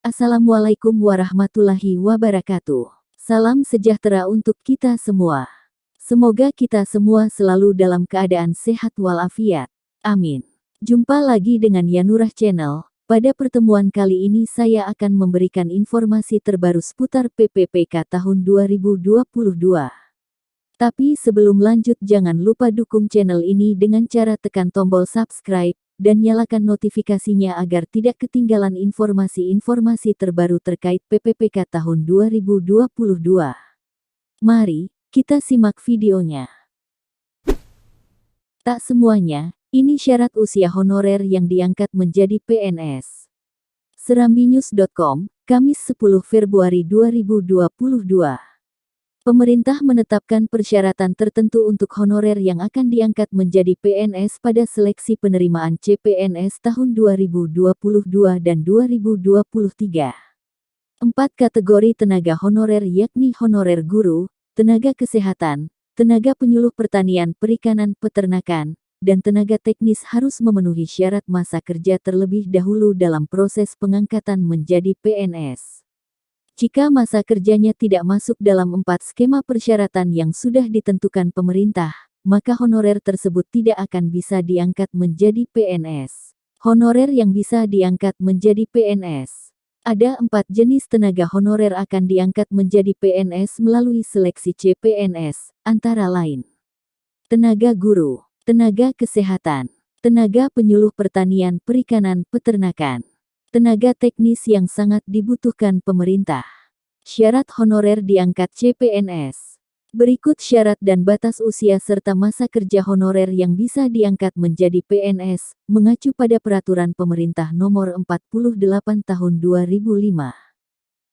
Assalamualaikum warahmatullahi wabarakatuh. Salam sejahtera untuk kita semua. Semoga kita semua selalu dalam keadaan sehat walafiat. Amin. Jumpa lagi dengan Yanurah Channel. Pada pertemuan kali ini saya akan memberikan informasi terbaru seputar PPPK tahun 2022. Tapi sebelum lanjut jangan lupa dukung channel ini dengan cara tekan tombol subscribe dan nyalakan notifikasinya agar tidak ketinggalan informasi-informasi terbaru terkait PPPK tahun 2022. Mari kita simak videonya. Tak semuanya, ini syarat usia honorer yang diangkat menjadi PNS. Serambinews.com, Kamis 10 Februari 2022. Pemerintah menetapkan persyaratan tertentu untuk honorer yang akan diangkat menjadi PNS pada seleksi penerimaan CPNS tahun 2022 dan 2023. 4 kategori tenaga honorer yakni honorer guru, tenaga kesehatan, tenaga penyuluh pertanian perikanan peternakan, dan tenaga teknis harus memenuhi syarat masa kerja terlebih dahulu dalam proses pengangkatan menjadi PNS. Jika masa kerjanya tidak masuk dalam 4 skema persyaratan yang sudah ditentukan pemerintah, maka honorer tersebut tidak akan bisa diangkat menjadi PNS. Honorer yang bisa diangkat menjadi PNS. Ada 4 jenis tenaga honorer akan diangkat menjadi PNS melalui seleksi CPNS, antara lain tenaga guru, tenaga kesehatan, tenaga penyuluh pertanian perikanan peternakan, tenaga teknis yang sangat dibutuhkan pemerintah. Syarat honorer diangkat CPNS. Berikut syarat dan batas usia serta masa kerja honorer yang bisa diangkat menjadi PNS, mengacu pada Peraturan Pemerintah Nomor 48 Tahun 2005.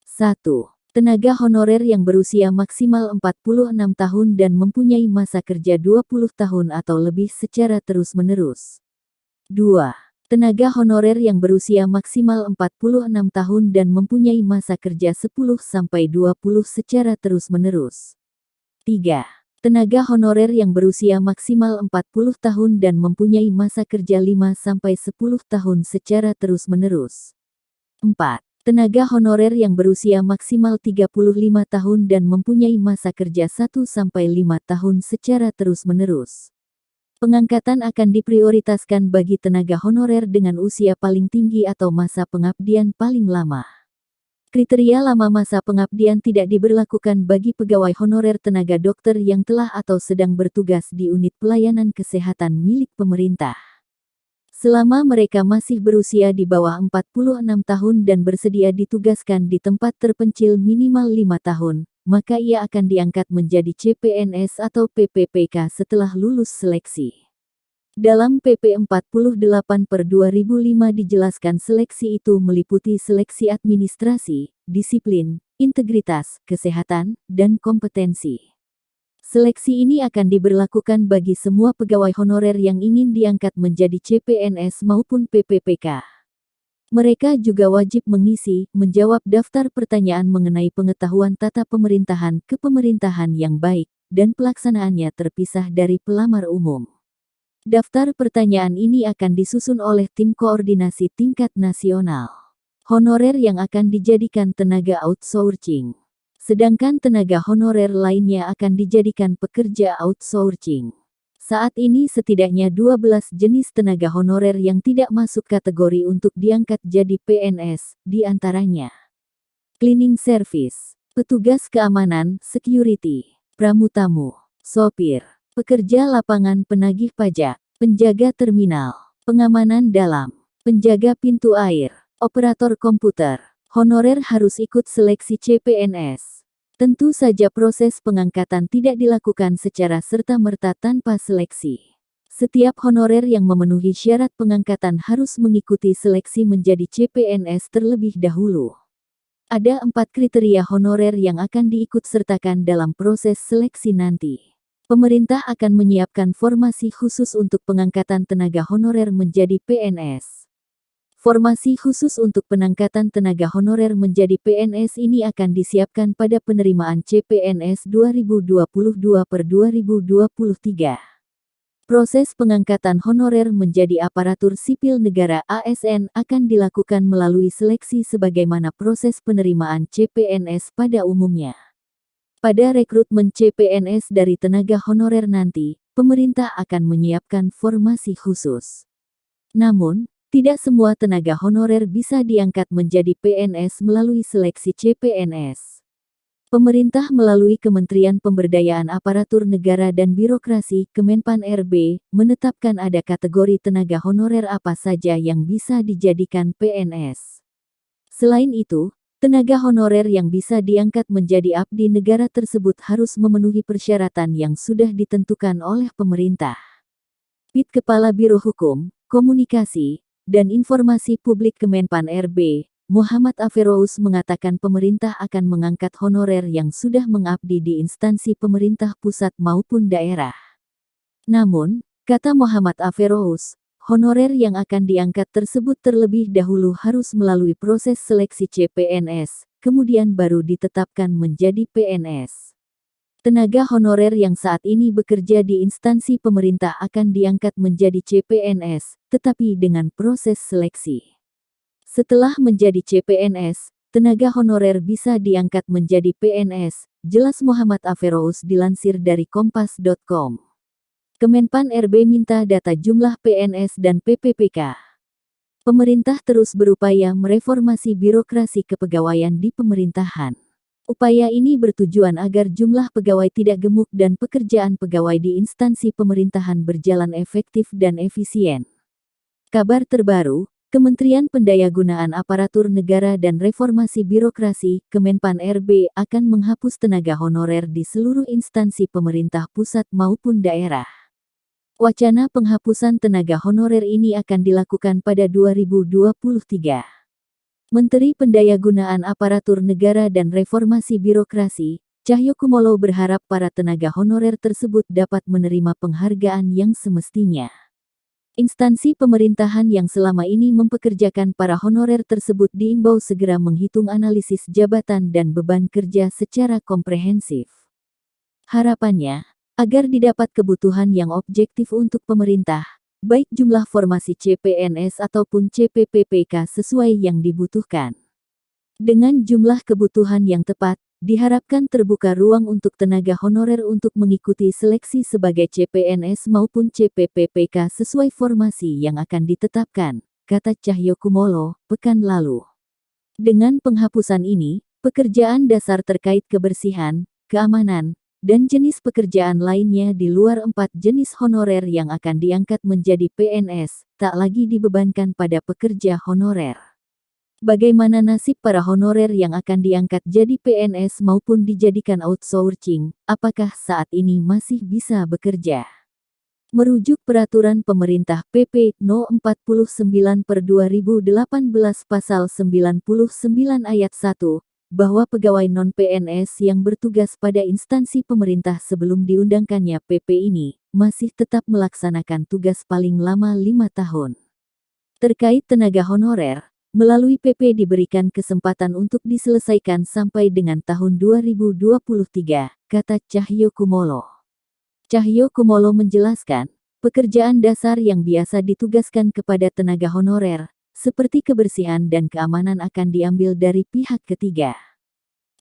1. Tenaga honorer yang berusia maksimal 46 tahun dan mempunyai masa kerja 20 tahun atau lebih secara terus-menerus. 2. Tenaga honorer yang berusia maksimal 46 tahun dan mempunyai masa kerja 10-20 secara terus-menerus. 3. Tenaga honorer yang berusia maksimal 40 tahun dan mempunyai masa kerja 5-10 tahun secara terus-menerus. 4. Tenaga honorer yang berusia maksimal 35 tahun dan mempunyai masa kerja 1-5 tahun secara terus-menerus. Pengangkatan akan diprioritaskan bagi tenaga honorer dengan usia paling tinggi atau masa pengabdian paling lama. Kriteria lama masa pengabdian tidak diberlakukan bagi pegawai honorer tenaga dokter yang telah atau sedang bertugas di unit pelayanan kesehatan milik pemerintah. Selama mereka masih berusia di bawah 46 tahun dan bersedia ditugaskan di tempat terpencil minimal 5 tahun, maka ia akan diangkat menjadi CPNS atau PPPK setelah lulus seleksi. Dalam PP 48/2005 dijelaskan seleksi itu meliputi seleksi administrasi, disiplin, integritas, kesehatan, dan kompetensi. Seleksi ini akan diberlakukan bagi semua pegawai honorer yang ingin diangkat menjadi CPNS maupun PPPK. Mereka juga wajib mengisi, menjawab daftar pertanyaan mengenai pengetahuan tata pemerintahan kepemerintahan yang baik, dan pelaksanaannya terpisah dari pelamar umum. Daftar pertanyaan ini akan disusun oleh tim koordinasi tingkat nasional. Honorer yang akan dijadikan tenaga outsourcing. Sedangkan tenaga honorer lainnya akan dijadikan pekerja outsourcing. Saat ini setidaknya 12 jenis tenaga honorer yang tidak masuk kategori untuk diangkat jadi PNS, di antaranya cleaning service, petugas keamanan, security, pramutamu, sopir, pekerja lapangan penagih pajak, penjaga terminal, pengamanan dalam, penjaga pintu air, operator komputer. Honorer harus ikut seleksi CPNS. Tentu saja proses pengangkatan tidak dilakukan secara serta-merta tanpa seleksi. Setiap honorer yang memenuhi syarat pengangkatan harus mengikuti seleksi menjadi CPNS terlebih dahulu. Ada 4 kriteria honorer yang akan diikutsertakan dalam proses seleksi nanti. Pemerintah akan menyiapkan formasi khusus untuk pengangkatan tenaga honorer menjadi PNS. Formasi khusus untuk pengangkatan tenaga honorer menjadi PNS ini akan disiapkan pada penerimaan CPNS 2022/2023. Proses pengangkatan honorer menjadi aparatur sipil negara (ASN) akan dilakukan melalui seleksi sebagaimana proses penerimaan CPNS pada umumnya. Pada rekrutmen CPNS dari tenaga honorer nanti, pemerintah akan menyiapkan formasi khusus. Namun, tidak semua tenaga honorer bisa diangkat menjadi PNS melalui seleksi CPNS. Pemerintah melalui Kementerian Pemberdayaan Aparatur Negara dan Birokrasi Kemenpan RB menetapkan ada kategori tenaga honorer apa saja yang bisa dijadikan PNS. Selain itu, tenaga honorer yang bisa diangkat menjadi abdi negara tersebut harus memenuhi persyaratan yang sudah ditentukan oleh pemerintah. PIT Kepala Biro Hukum, Komunikasi, dan Informasi Publik Kemenpan RB, Muhammad Aferous mengatakan pemerintah akan mengangkat honorer yang sudah mengabdi di instansi pemerintah pusat maupun daerah. Namun, kata Muhammad Aferous, honorer yang akan diangkat tersebut terlebih dahulu harus melalui proses seleksi CPNS, kemudian baru ditetapkan menjadi PNS. Tenaga honorer yang saat ini bekerja di instansi pemerintah akan diangkat menjadi CPNS, tetapi dengan proses seleksi. Setelah menjadi CPNS, tenaga honorer bisa diangkat menjadi PNS, jelas Muhammad Aferous dilansir dari kompas.com. Kemenpan RB minta data jumlah PNS dan PPPK. Pemerintah terus berupaya mereformasi birokrasi kepegawaian di pemerintahan. Upaya ini bertujuan agar jumlah pegawai tidak gemuk dan pekerjaan pegawai di instansi pemerintahan berjalan efektif dan efisien. Kabar terbaru, Kementerian Pendayagunaan Aparatur Negara dan Reformasi Birokrasi, Kemenpan RB, akan menghapus tenaga honorer di seluruh instansi pemerintah pusat maupun daerah. Wacana penghapusan tenaga honorer ini akan dilakukan pada 2023. Menteri Pendayagunaan Aparatur Negara dan Reformasi Birokrasi, Cahyokumolo berharap para tenaga honorer tersebut dapat menerima penghargaan yang semestinya. Instansi pemerintahan yang selama ini mempekerjakan para honorer tersebut diimbau segera menghitung analisis jabatan dan beban kerja secara komprehensif. Harapannya, agar didapat kebutuhan yang objektif untuk pemerintah, baik jumlah formasi CPNS ataupun CPPPK sesuai yang dibutuhkan. Dengan jumlah kebutuhan yang tepat, diharapkan terbuka ruang untuk tenaga honorer untuk mengikuti seleksi sebagai CPNS maupun CPPPK sesuai formasi yang akan ditetapkan, kata Cahyokumolo, pekan lalu. Dengan penghapusan ini, pekerjaan dasar terkait kebersihan, keamanan, dan jenis pekerjaan lainnya di luar 4 jenis honorer yang akan diangkat menjadi PNS, tak lagi dibebankan pada pekerja honorer. Bagaimana nasib para honorer yang akan diangkat jadi PNS maupun dijadikan outsourcing, apakah saat ini masih bisa bekerja? Merujuk Peraturan Pemerintah PP No. 49/2018 Pasal 99 Ayat 1, bahwa pegawai non-PNS yang bertugas pada instansi pemerintah sebelum diundangkannya PP ini, masih tetap melaksanakan tugas paling lama 5 tahun. Terkait tenaga honorer, melalui PP diberikan kesempatan untuk diselesaikan sampai dengan tahun 2023, kata Cahyokumolo. Cahyokumolo menjelaskan, pekerjaan dasar yang biasa ditugaskan kepada tenaga honorer, seperti kebersihan dan keamanan akan diambil dari pihak ketiga.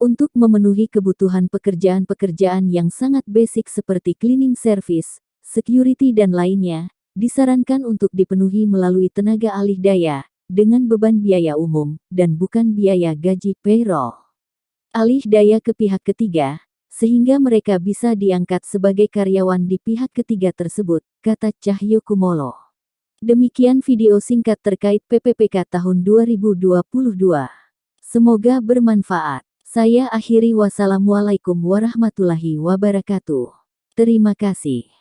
Untuk memenuhi kebutuhan pekerjaan-pekerjaan yang sangat basic seperti cleaning service, security dan lainnya, disarankan untuk dipenuhi melalui tenaga alih daya, dengan beban biaya umum, dan bukan biaya gaji payroll. Alih daya ke pihak ketiga, sehingga mereka bisa diangkat sebagai karyawan di pihak ketiga tersebut, kata Cahyokumolo. Demikian video singkat terkait PPPK tahun 2022. Semoga bermanfaat. Saya akhiri, wassalamualaikum warahmatullahi wabarakatuh. Terima kasih.